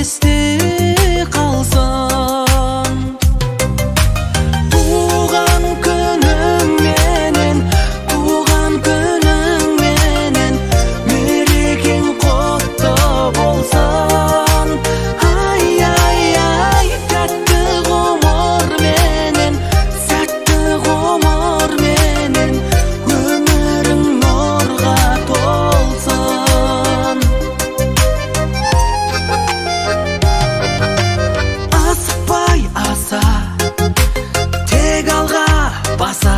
есте қалсын. Туған күнің менен, туған күнің менен, мерекең құтты болсын. Ай, ай, ай, тәтті ғұмыр менен, сәтті ғұмыр менен, өмірің нұрға толсын. Асықпай аса, тек алға баса,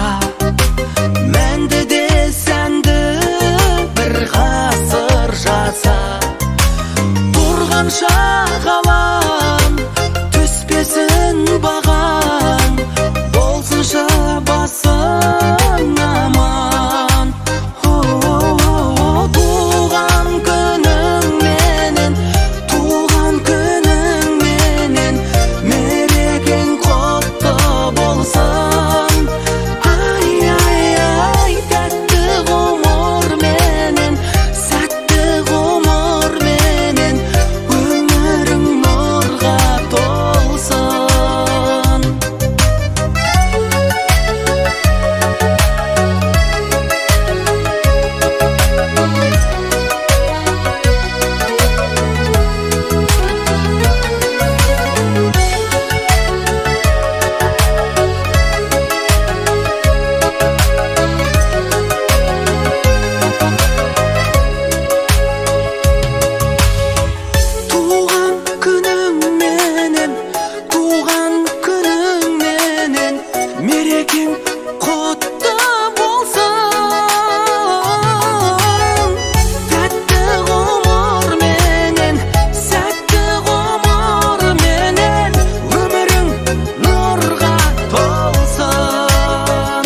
мәнді де сәнді бір ғасыр жаса. Тұрғанша ғалам түспесін бағам, болсынша басың аман. Туған күнің менен, туған күнің менен, мерекең құтты болсын. Ай, ай, ай, тәтті ғұмыр менен, сәтті ғұмыр менен, өмірің нұрға толсын. Туған күнің менен, туған күнің менен, мерекең құтты болсын. Тәтті ғұмыр менен, сәтті ғұмыр менен, өмірің нұрға толсын.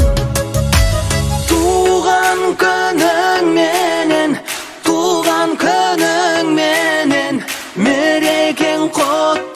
Туған күнің менен, туған күнің менен, мерекең құтты